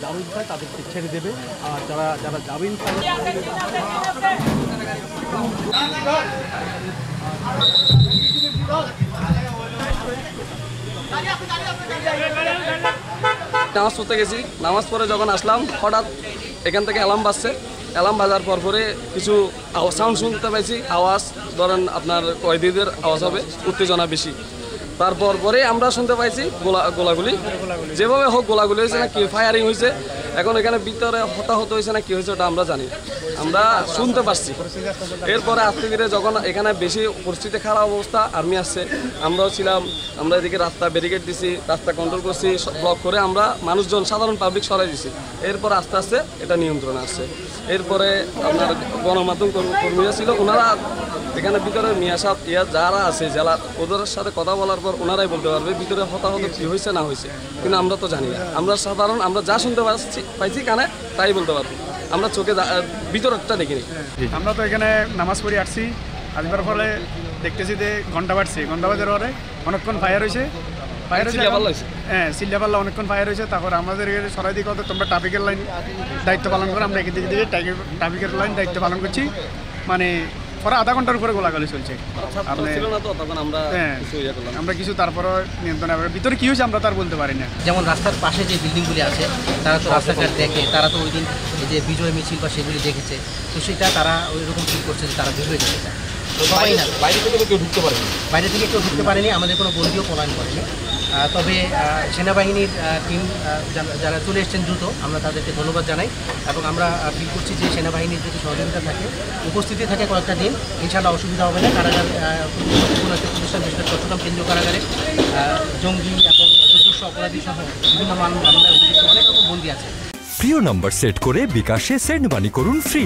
জামিন পায় তাদেরকে ছেড়ে দেবে, আর যারা যারা জামিন পায় নামাজ পড়তে গেছি, নামাজ পড়ে যখন আসলাম হঠাৎ এখান থেকে অ্যালার্ম বাজছে। অ্যালার্ম বাজার পরে কিছু সাউন্ড শুনতে পাইছি, আওয়াজ ধরেন আপনার কয়েদিদের আওয়াজ হবে, উত্তেজনা বেশি। তারপর পরে আমরা শুনতে পাইছি গোলাগুলি, যেভাবে হোক গোলাগুলি হয়েছে না কি ফায়ারিং হয়েছে। এখন এখানে ভিতরে হতাহত হয়েছে না কি হয়েছে ওটা আমরা জানি, আমরা শুনতে পাচ্ছি। এরপরে আস্তে ধীরে যখন এখানে বেশি পরিস্থিতি খারাপ অবস্থা, আর্মি আসছে, আমরাও ছিলাম। আমরা এদিকে রাস্তা ব্যারিকেড দিছি, রাস্তা কন্ট্রোল করছি, ব্লক করে আমরা মানুষজন সাধারণ পাবলিক সরাই দিছি। এরপর আস্তে আস্তে এটা নিয়ন্ত্রণে আসছে। এরপরে আপনার গণমাধ্যম কর্মীরা ছিল, ওনারা এখানে ভিতরে মিয়া সাহেব যারা আছে জেলার, ওদের সাথে কথা বলার পর ওনারাই বলতে পারবে ভিতরে হতাহত কী হয়েছে না হয়েছে, কিন্তু আমরা তো জানি না। আমরা সাধারণ আমরা যা শুনতে পাইছি কানে তাই বলতে পারবো, আমরা চোখে ভিতরটা দেখিনি। আমরা তো এখানে নামাজ পড়ে আসছি, আসবার ফলে দেখতেছি যে ঘন্টা বাজছে, ঘন্টা বাজার পরে অনেকক্ষণ ফায়ার হয়েছে। হ্যাঁ, সিল্লাপাল্লা অনেকক্ষণ ফায়ার হয়েছে। তারপর আমাদের সরাই দিকে তোমরা ট্রাফিকের লাইন দায়িত্ব পালন করো, আমরা এদিকে দিকে ট্রাফিকের লাইন দায়িত্ব পালন করছি। মানে পরে আধা ঘন্টার উপরে গোলাগুলি চলছে। আমরা কিছু তারপরে নিয়ন্ত্রণে ভিতরে কি হয়েছে আমরা তার বলতে পারি না। যেমন রাস্তার পাশে যে বিল্ডিংগুলি আছে তারা তো রাস্তাঘাট দেখে, তারা তো ওই দিন এই যে বিজয় মিছিল বা সেগুলি দেখেছে, তো সেটা তারা ওই রকম ফিল করছে যে তারা বের হয়ে যেতে চায়। সবাই না, বাইরে থেকে কেউ ঢুকতে পারেনি, বাইরে থেকে কেউ ঢুকতে পারেনি, আমাদের কোনো বন্দিও পলায়ন করেনি। তবে সেনাবাহিনীর টিম যারা চলে এসছেন দ্রুত, আমরা তাদেরকে ধন্যবাদ জানাই। এবং আমরা ফিল করছি যে সেনাবাহিনীর যদি সহযোগিতা থাকে, উপস্থিতি থাকে কয়েকটা দিন, ইনশাআল্লাহ অসুবিধা হবে না। কারাগার কোনো একটা প্রতিষ্ঠান, বিশেষ করে চট্টগ্রাম কেন্দ্রীয় কারাগারে জঙ্গি এবং দুর্ধর্ষ অপরাধী সহ বিভিন্ন মামলায় অনেক রকম বন্দী আছে। প্রিয় নম্বর সেট করে বিকাশে সেন্ড মানি করুন ফ্রি।